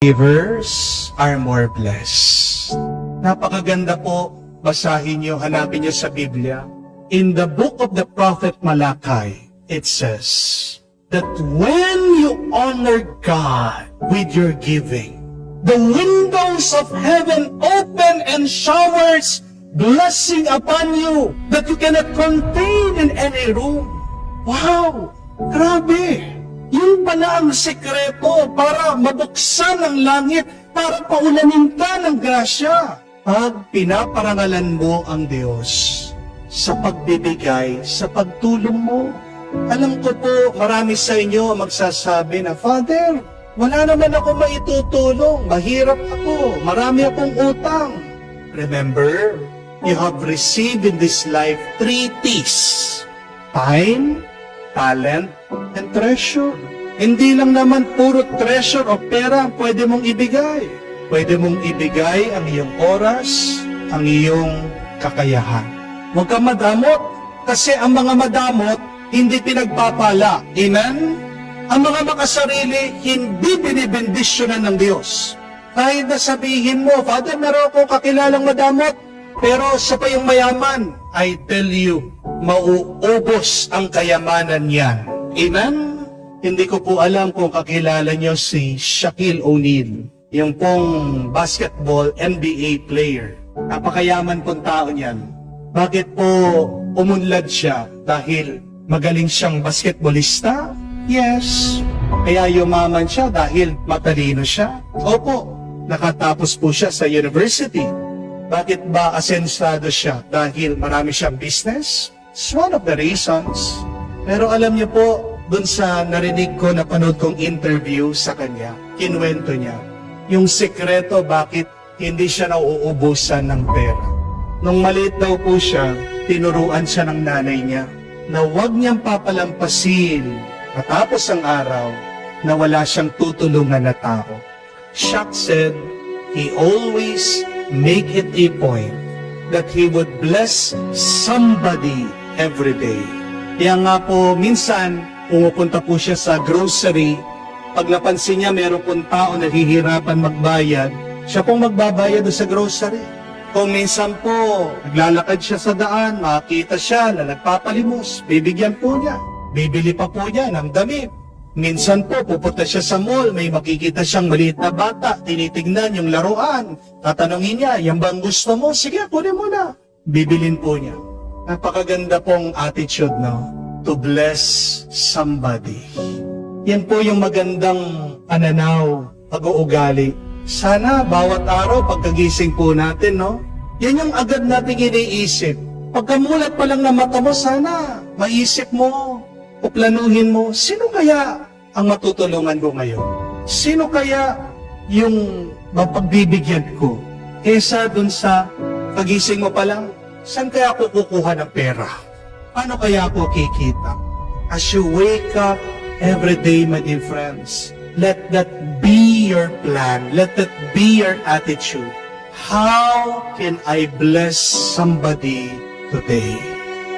Givers are more blessed. Napakaganda po, basahin niyo, hanapin niyo sa Biblia. In the book of the prophet Malachi, it says that when you honor God with your giving, the windows of heaven open and showers blessing upon you that you cannot contain in any room. Wow! Grabe! Yun pala ang sekreto para mabuksan ang langit, para paulanin ka ng grasya. Pag pinaparangalan mo ang Diyos sa pagbibigay, sa pagtulong mo. Alam ko po, marami sa inyo magsasabi na, Father, wala naman ako maitutulong, mahirap ako, marami akong utang. Remember, you have received in this life 3 T's. Time, talent, and treasure. Hindi lang naman puro treasure o pera ang pwede mong ibigay. Pwede mong ibigay ang iyong oras, ang iyong kakayahan. Huwag kang madamot, kasi ang mga madamot, hindi pinagpapala. Amen? Ang mga makasarili, hindi binibendisyonan ng Diyos. Kahit na sabihin mo, Father, meron akong kakilalang madamot, pero siya pa yung mayaman. I tell you, mauubos ang kayamanan niyan. Amen? Hindi ko po alam kung kakilala niyo si Shaquille O'Neal, yung pong basketball NBA player. Napakayaman pong tao niyan. Bakit po umunlad siya? Dahil magaling siyang basketballista? Yes. Kaya yumaman siya dahil matalino siya? Opo. Nakatapos po siya sa university. Bakit ba asensado siya? Dahil marami siyang business? It's one of the reasons. Pero alam niyo po, dun sa narinig ko, napanood kong interview sa kanya, kinuwento niya, yung sekreto bakit hindi siya nauubusan ng pera. Nung maliit daw po siya, tinuruan siya ng nanay niya na huwag niyang papalampasin matapos ang araw na wala siyang tutulungan na tao. Shaq said, he always make it a point that he would bless somebody every day. Kaya nga po, minsan, pumupunta po siya sa grocery. Pag napansin niya, meron pong tao na hihirapan magbayad, siya pong magbabayad sa grocery. Kung minsan po, naglalakad siya sa daan, makakita siya na nagpapalimos, bibigyan po niya. Bibili pa po niya ng damit. Minsan po, pupunta siya sa mall, may makikita siyang maliit na bata, tinitignan yung laruan. Tatanungin niya, yan bang gusto mo? Sige, kunin mo na. Bibilin po niya. Napakaganda pong attitude, no? To bless somebody. Yan po yung magandang pananaw, pag-uugali. Sana bawat araw pagkagising po natin, no? Yan yung agad nating iniisip. Pagkamulat pa lang na mata mo, sana maisip mo o planuhin mo, sino kaya ang matutulungan ko ngayon? Sino kaya yung mapagbibigyan ko? Kesa dun sa pagising mo pa lang, saan kaya ako kukuha ng pera? Paano kaya ako kikita? As you wake up every day, my dear friends, let that be your plan. Let that be your attitude. How can I bless somebody today?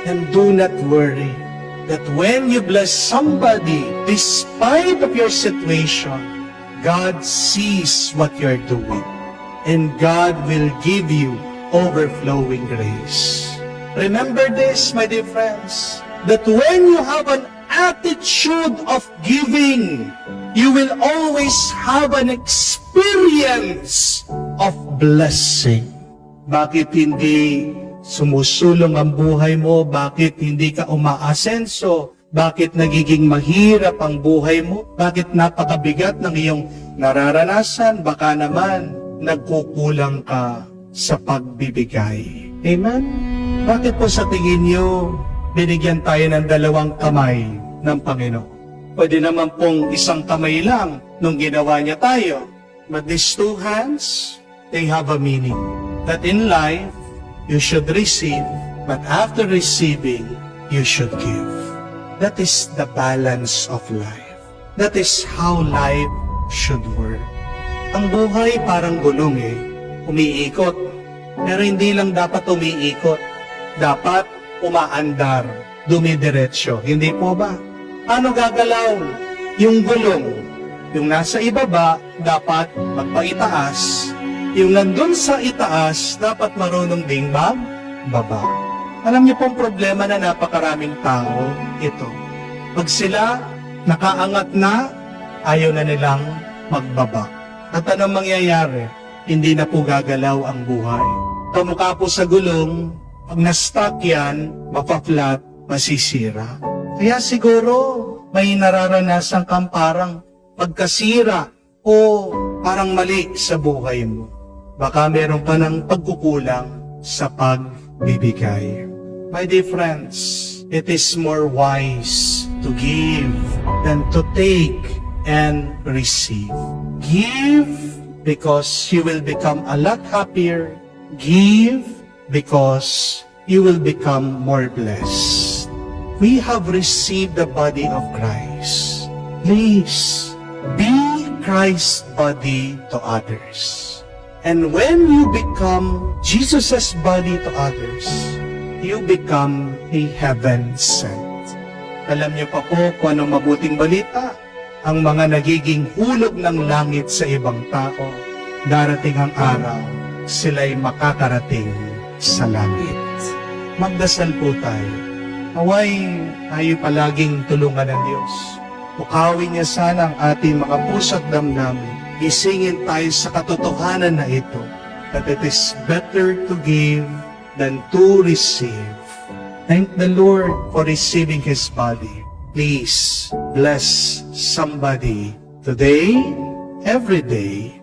And do not worry that when you bless somebody, despite of your situation, God sees what you're doing. And God will give you overflowing grace. Remember this, my dear friends, that when you have an attitude of giving, you will always have an experience of blessing. Bakit hindi sumusulong ang buhay mo? Bakit hindi ka umaasenso? Bakit nagiging mahirap ang buhay mo? Bakit napakabigat ng iyong nararanasan? Baka naman nagkukulang ka sa pagbibigay. Amen? Bakit po sa tingin niyo binigyan tayo ng 2 kamay ng Panginoon? Pwede naman pong 1 kamay lang nung ginawa niya tayo. But these 2 hands, they have a meaning. That in life, you should receive, but after receiving, you should give. That is the balance of life. That is how life should work. Ang buhay parang gulong umiikot. Pero hindi lang dapat umiikot. Dapat umaandar, dumidiretso. Hindi po ba? Paano gagalaw yung gulong? Yung nasa ibaba, dapat magpaitaas. Yung nandun sa itaas, dapat marunong ding magbaba. Alam niyo pong problema na napakaraming tao, ito. Pag sila nakaangat na, ayaw na nilang magbaba. At anong mangyayari? Hindi na po gagalaw ang buhay. Kamukha po sa gulong, pag na-stuck yan, mapa-flat, masisira. Kaya siguro, may nararanasan kang parang pagkasira o parang mali sa buhay mo. Baka meron ka ng pagkukulang sa pagbibigay. My dear friends, it is more wise to give than to take and receive. Give because you will become a lot happier. Give because you will become more blessed. We have received the body of Christ. Please, be Christ's body to others. And when you become Jesus' body to others, you become a heaven sent. Alam niyo pa po kung anong mabuting balita? Ang mga nagiging hulog ng langit sa ibang tao, darating ang araw, sila'y makakarating sa langit. Magdasal po tayo. Naway tayo palaging tulungan ng Diyos. Pukawin niya sana ang ating mga puso't damdamin. Gisingin tayo sa katotohanan na ito, that it is better to give than to receive. Thank the Lord for receiving His body. Please bless somebody today, every day,